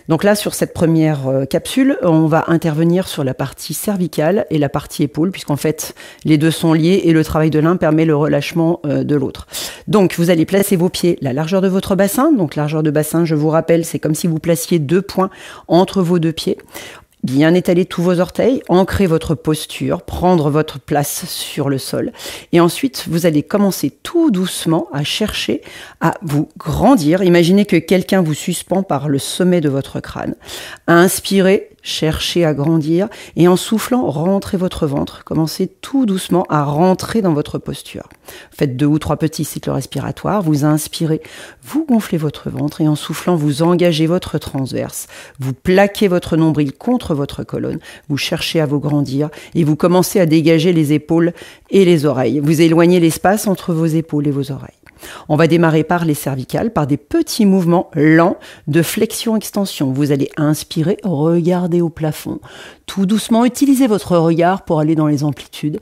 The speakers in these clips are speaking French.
Donc là, sur cette première capsule, on va intervenir sur la partie cervicale et la partie épaule, puisqu'en fait, les deux sont liés et le travail de l'un permet le relâchement de l'autre. Donc, vous allez placer vos pieds la largeur de votre bassin. Donc, largeur de bassin, je vous rappelle, c'est comme si vous placiez 2 points entre vos 2 pieds. Bien étaler tous vos orteils, ancrer votre posture, prendre votre place sur le sol. Et ensuite, vous allez commencer tout doucement à chercher à vous grandir. Imaginez que quelqu'un vous suspend par le sommet de votre crâne. Inspirez, cherchez à grandir et en soufflant, rentrez votre ventre. Commencez tout doucement à rentrer dans votre posture. Faites 2 ou 3 petits cycles respiratoires. Vous inspirez, vous gonflez votre ventre et en soufflant, vous engagez votre transverse. Vous plaquez votre nombril contre votre colonne. Vous cherchez à vous grandir et vous commencez à dégager les épaules et les oreilles. Vous éloignez l'espace entre vos épaules et vos oreilles. On va démarrer par les cervicales, par des petits mouvements lents de flexion-extension. Vous allez inspirer, regarder au plafond. Tout doucement, utilisez votre regard pour aller dans les amplitudes.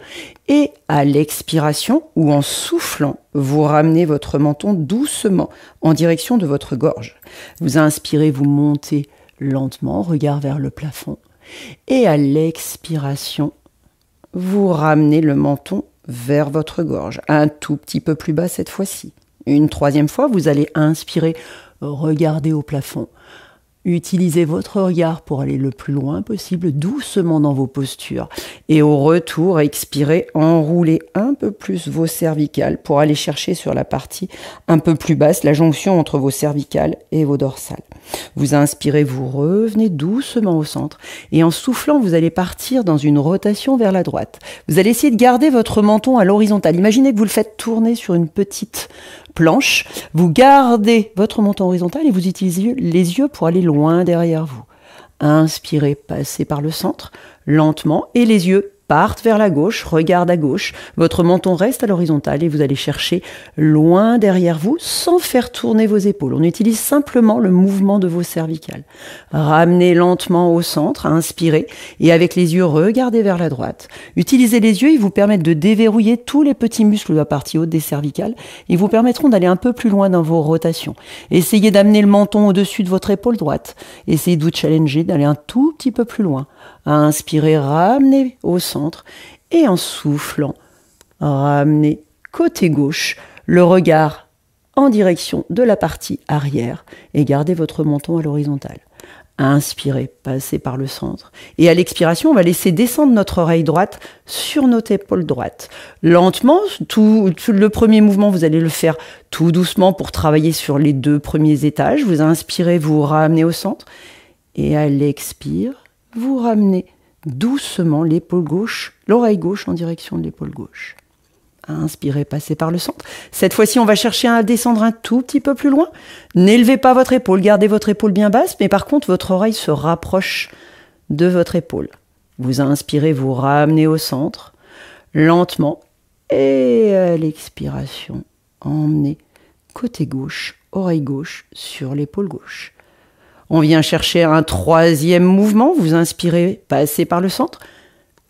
Et à l'expiration, ou en soufflant, vous ramenez votre menton doucement en direction de votre gorge. Vous inspirez, vous montez lentement, regard vers le plafond. Et à l'expiration, vous ramenez le menton vers votre gorge, un tout petit peu plus bas cette fois-ci. Une 3e fois, vous allez inspirer, regarder au plafond. Utilisez votre regard pour aller le plus loin possible, doucement dans vos postures. Et au retour, expirez, enroulez un peu plus vos cervicales pour aller chercher sur la partie un peu plus basse, la jonction entre vos cervicales et vos dorsales. Vous inspirez, vous revenez doucement au centre. Et en soufflant, vous allez partir dans une rotation vers la droite. Vous allez essayer de garder votre menton à l'horizontale. Imaginez que vous le faites tourner sur une petite planche. Vous gardez votre menton horizontal et vous utilisez les yeux pour aller loin derrière vous. Inspirez, passez par le centre, lentement, et les yeux partent vers la gauche, regardent à gauche. Votre menton reste à l'horizontale et vous allez chercher loin derrière vous sans faire tourner vos épaules. On utilise simplement le mouvement de vos cervicales. Ramenez lentement au centre, inspirez et avec les yeux, regardez vers la droite. Utilisez les yeux, ils vous permettent de déverrouiller tous les petits muscles de la partie haute des cervicales. Ils vous permettront d'aller un peu plus loin dans vos rotations. Essayez d'amener le menton au-dessus de votre épaule droite. Essayez de vous challenger, d'aller un tout petit peu plus loin. Inspirez, ramenez au centre et en soufflant, ramenez côté gauche, le regard en direction de la partie arrière et gardez votre menton à l'horizontale. Inspirez, passez par le centre et à l'expiration, on va laisser descendre notre oreille droite sur notre épaule droite. Lentement, tout le premier mouvement, vous allez le faire tout doucement pour travailler sur les 2 premiers étages. Vous inspirez, vous ramenez au centre et à l'expire, vous ramenez doucement l'épaule gauche, l'oreille gauche en direction de l'épaule gauche. Inspirez, passez par le centre. Cette fois-ci, on va chercher à descendre un tout petit peu plus loin. N'élevez pas votre épaule, gardez votre épaule bien basse, mais par contre, votre oreille se rapproche de votre épaule. Vous inspirez, vous ramenez au centre, lentement, et à l'expiration, emmenez côté gauche, oreille gauche sur l'épaule gauche. On vient chercher un 3e mouvement. Vous inspirez, passez par le centre.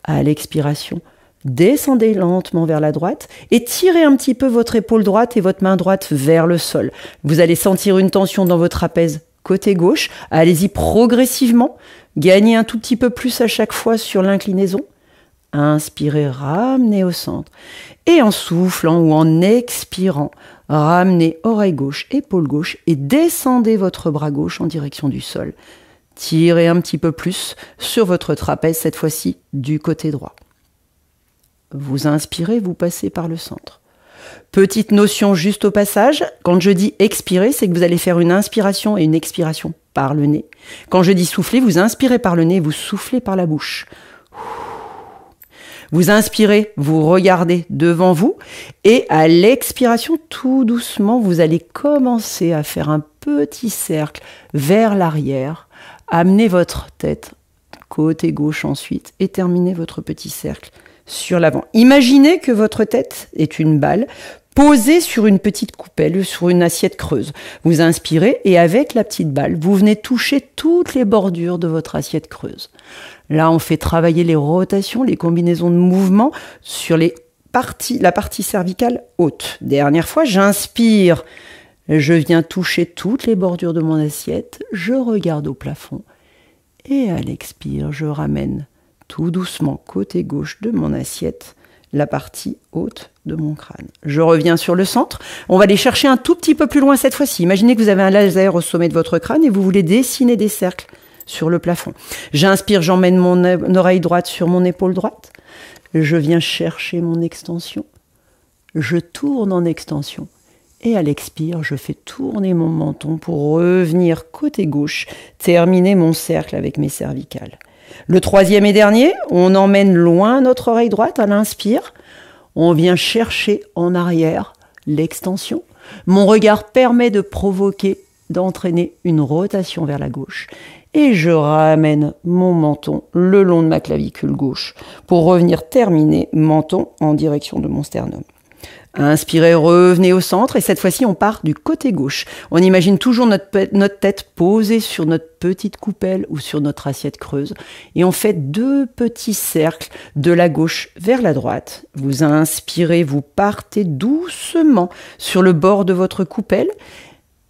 À l'expiration, descendez lentement vers la droite et tirez un petit peu votre épaule droite et votre main droite vers le sol. Vous allez sentir une tension dans votre trapèze côté gauche. Allez-y progressivement. Gagnez un tout petit peu plus à chaque fois sur l'inclinaison. Inspirez, ramenez au centre. Et en soufflant ou en expirant, ramenez oreille gauche, épaule gauche et descendez votre bras gauche en direction du sol. Tirez un petit peu plus sur votre trapèze, cette fois-ci du côté droit. Vous inspirez, vous passez par le centre. Petite notion juste au passage, quand je dis expirer, c'est que vous allez faire une inspiration et une expiration par le nez. Quand je dis souffler, vous inspirez par le nez et vous soufflez par la bouche. Vous inspirez, vous regardez devant vous et à l'expiration, tout doucement, vous allez commencer à faire un petit cercle vers l'arrière. Amenez votre tête côté gauche ensuite et terminez votre petit cercle sur l'avant. Imaginez que votre tête est une balle posée sur une petite coupelle, sur une assiette creuse. Vous inspirez et avec la petite balle, vous venez toucher toutes les bordures de votre assiette creuse. Là, on fait travailler les rotations, les combinaisons de mouvements sur la partie cervicale haute. Dernière fois, j'inspire, Je viens toucher toutes les bordures de mon assiette, je regarde au plafond et à l'expire, je ramène tout doucement côté gauche de mon assiette la partie haute de mon crâne. Je reviens sur le centre. On va aller chercher un tout petit peu plus loin cette fois-ci. Imaginez que vous avez un laser au sommet de votre crâne et vous voulez dessiner des cercles sur le plafond. J'inspire, j'emmène mon oreille droite sur mon épaule droite. Je viens chercher mon extension. Je tourne en extension. Et à l'expire, je fais tourner mon menton pour revenir côté gauche, terminer mon cercle avec mes cervicales. Le troisième et dernier, on emmène loin notre oreille droite à l'inspire. On vient chercher en arrière l'extension. Mon regard permet de provoquer, d'entraîner une rotation vers la gauche. Et je ramène mon menton le long de ma clavicule gauche pour revenir terminer menton en direction de mon sternum. Inspirez, revenez au centre et cette fois-ci on part du côté gauche. On imagine toujours notre tête posée sur notre petite coupelle ou sur notre assiette creuse et on fait 2 petits cercles de la gauche vers la droite. Vous inspirez, vous partez doucement sur le bord de votre coupelle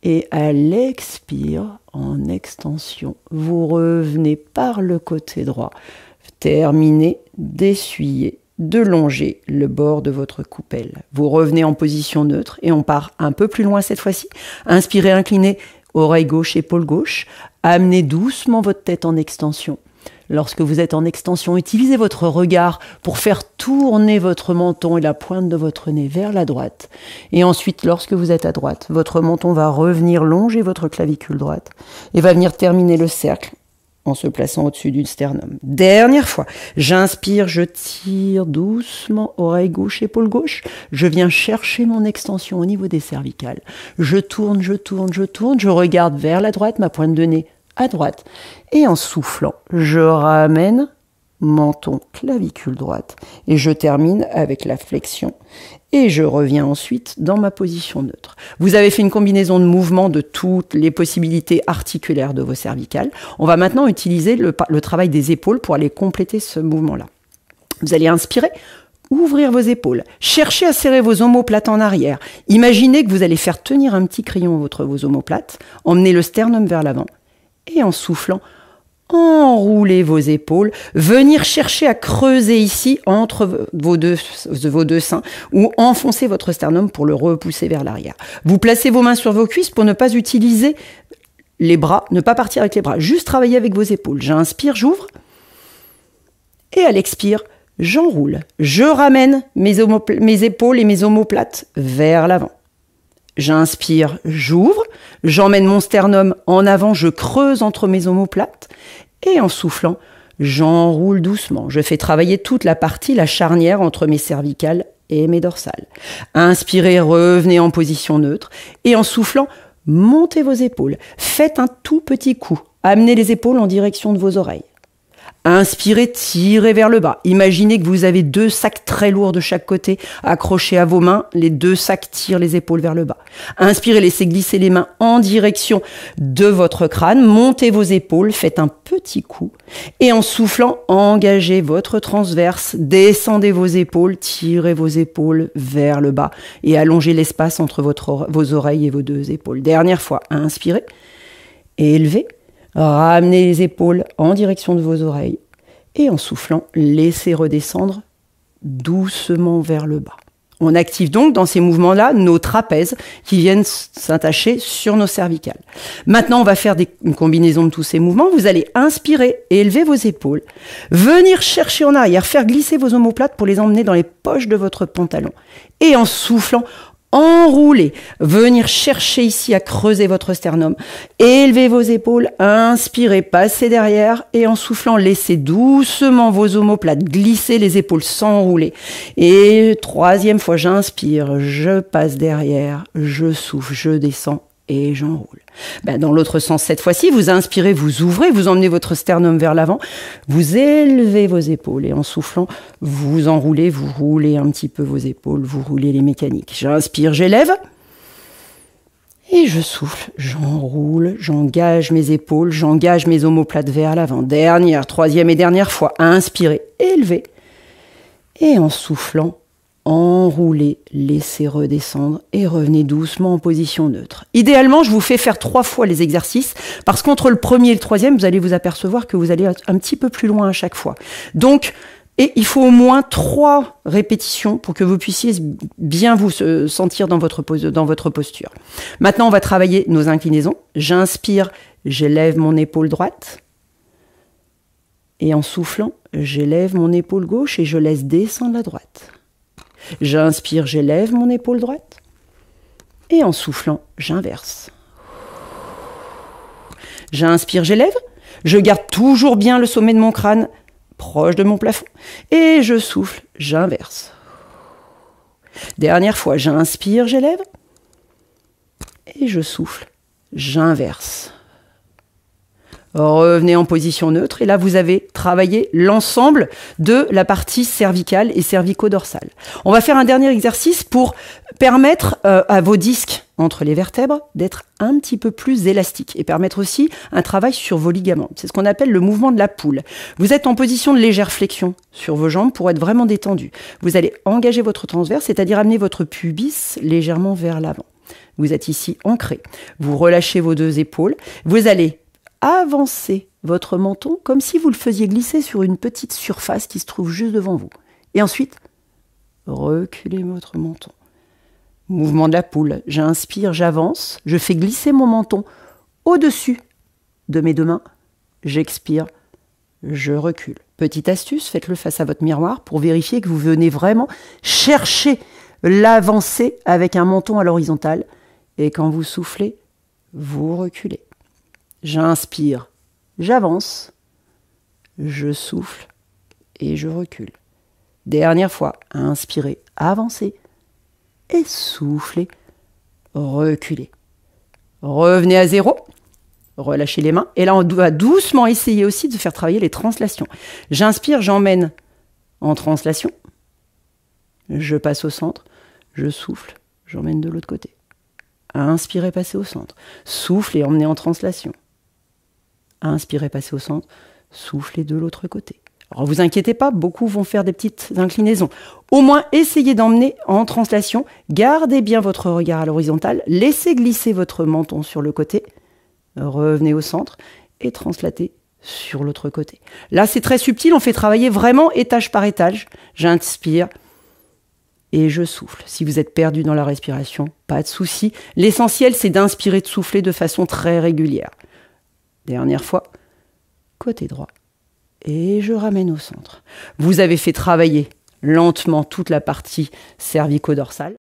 et à l'expire, en extension, vous revenez par le côté droit. Terminez d'essuyer, de longer le bord de votre coupelle. Vous revenez en position neutre et on part un peu plus loin cette fois-ci. Inspirez, inclinez, oreille gauche, épaule gauche. Amenez doucement votre tête en extension. Lorsque vous êtes en extension, utilisez votre regard pour faire tourner votre menton et la pointe de votre nez vers la droite. Et ensuite, lorsque vous êtes à droite, votre menton va revenir longer votre clavicule droite et va venir terminer le cercle en se plaçant au-dessus du sternum. Dernière fois, j'inspire, je tire doucement, oreille gauche, épaule gauche. Je viens chercher mon extension au niveau des cervicales. Je tourne, je tourne, je tourne. Je regarde vers la droite, ma pointe de nez à droite. Et en soufflant, je ramène menton, clavicule droite. Et je termine avec la flexion. Et je reviens ensuite dans ma position neutre. Vous avez fait une combinaison de mouvements de toutes les possibilités articulaires de vos cervicales. On va maintenant utiliser le travail des épaules pour aller compléter ce mouvement-là. Vous allez inspirer, ouvrir vos épaules, cherchez à serrer vos omoplates en arrière. Imaginez que vous allez faire tenir un petit crayon entre vos omoplates, emmenez le sternum vers l'avant et en soufflant, enroulez vos épaules, venir chercher à creuser ici entre vos deux seins ou enfoncer votre sternum pour le repousser vers l'arrière. Vous placez vos mains sur vos cuisses pour ne pas utiliser les bras, ne pas partir avec les bras, juste travailler avec vos épaules. J'inspire, j'ouvre et à l'expire, j'enroule. Je ramène mes épaules et mes omoplates vers l'avant. J'inspire, j'ouvre, j'emmène mon sternum en avant, je creuse entre mes omoplates et en soufflant, j'enroule doucement. Je fais travailler toute la charnière entre mes cervicales et mes dorsales. Inspirez, revenez en position neutre et en soufflant, montez vos épaules. Faites un tout petit coup. Amenez les épaules en direction de vos oreilles. Inspirez, tirez vers le bas. Imaginez que vous avez 2 sacs très lourds de chaque côté accrochés à vos mains. Les 2 sacs tirent les épaules vers le bas. Inspirez, laissez glisser les mains en direction de votre crâne. Montez vos épaules, faites un petit coup. Et en soufflant, engagez votre transverse. Descendez vos épaules, tirez vos épaules vers le bas. Et allongez l'espace entre vos oreilles et vos 2 épaules. Dernière fois, inspirez, élevez. Ramenez les épaules en direction de vos oreilles et en soufflant, laissez redescendre doucement vers le bas. On active donc dans ces mouvements-là nos trapèzes qui viennent s'attacher sur nos cervicales. Maintenant, on va faire une combinaison de tous ces mouvements. Vous allez inspirer et élever vos épaules, venir chercher en arrière, faire glisser vos omoplates pour les emmener dans les poches de votre pantalon. Et en soufflant, enrouler, venir chercher ici à creuser votre sternum, élevez vos épaules, inspirez, passez derrière et en soufflant, laissez doucement vos omoplates glisser, les épaules s'enrouler. Et 3e fois, j'inspire, je passe derrière, je souffle, je descends et j'enroule. Dans l'autre sens, cette fois-ci, vous inspirez, vous ouvrez, vous emmenez votre sternum vers l'avant, vous élevez vos épaules et en soufflant, vous enroulez, vous roulez un petit peu vos épaules, vous roulez les mécaniques. J'inspire, j'élève et je souffle, j'enroule, j'engage mes épaules, j'engage mes omoplates vers l'avant. Dernière, 3e et dernière fois, inspirez, élevez et en soufflant, Enroulez, laissez redescendre et revenez doucement en position neutre. Idéalement, je vous fais faire 3 fois les exercices parce qu'entre le premier et le troisième, vous allez vous apercevoir que vous allez un petit peu plus loin à chaque fois. Donc, et il faut au moins 3 répétitions pour que vous puissiez bien vous sentir dans votre posture. Maintenant, on va travailler nos inclinaisons. J'inspire, j'élève mon épaule droite. Et en soufflant, j'élève mon épaule gauche et je laisse descendre la droite. J'inspire, j'élève mon épaule droite. Et en soufflant, j'inverse. J'inspire, j'élève. Je garde toujours bien le sommet de mon crâne proche de mon plafond. Et je souffle, j'inverse. Dernière fois, j'inspire, j'élève. Et je souffle, j'inverse. Revenez en position neutre et là vous avez travaillé l'ensemble de la partie cervicale et cervico-dorsale. On va faire un dernier exercice pour permettre à vos disques entre les vertèbres d'être un petit peu plus élastiques et permettre aussi un travail sur vos ligaments. C'est ce qu'on appelle le mouvement de la poule. Vous êtes en position de légère flexion sur vos jambes pour être vraiment détendu. Vous allez engager votre transverse, c'est-à-dire amener votre pubis légèrement vers l'avant. Vous êtes ici ancré. Vous relâchez vos 2 épaules. Vous allez avancez votre menton comme si vous le faisiez glisser sur une petite surface qui se trouve juste devant vous. Et ensuite, reculez votre menton. Mouvement de la poule. J'inspire, j'avance. Je fais glisser mon menton au-dessus de mes 2 mains. J'expire, je recule. Petite astuce, faites-le face à votre miroir pour vérifier que vous venez vraiment chercher l'avancée avec un menton à l'horizontale. Et quand vous soufflez, vous reculez. J'inspire, j'avance, je souffle et je recule. Dernière fois, inspirez, avancez et soufflez, reculez. Revenez à 0, relâchez les mains. Et là, on va doucement essayer aussi de faire travailler les translations. J'inspire, j'emmène en translation. Je passe au centre, je souffle, j'emmène de l'autre côté. Inspirez, passez au centre. Soufflez, emmenez en translation. Inspirez, passez au centre, soufflez de l'autre côté. Alors, vous inquiétez pas, beaucoup vont faire des petites inclinaisons. Au moins, essayez d'emmener en translation. Gardez bien votre regard à l'horizontale. Laissez glisser votre menton sur le côté. Revenez au centre et translatez sur l'autre côté. Là, c'est très subtil. On fait travailler vraiment étage par étage. J'inspire et je souffle. Si vous êtes perdu dans la respiration, pas de souci. L'essentiel, c'est d'inspirer, de souffler de façon très régulière. Dernière fois, côté droit. Et je ramène au centre. Vous avez fait travailler lentement toute la partie cervico-dorsale.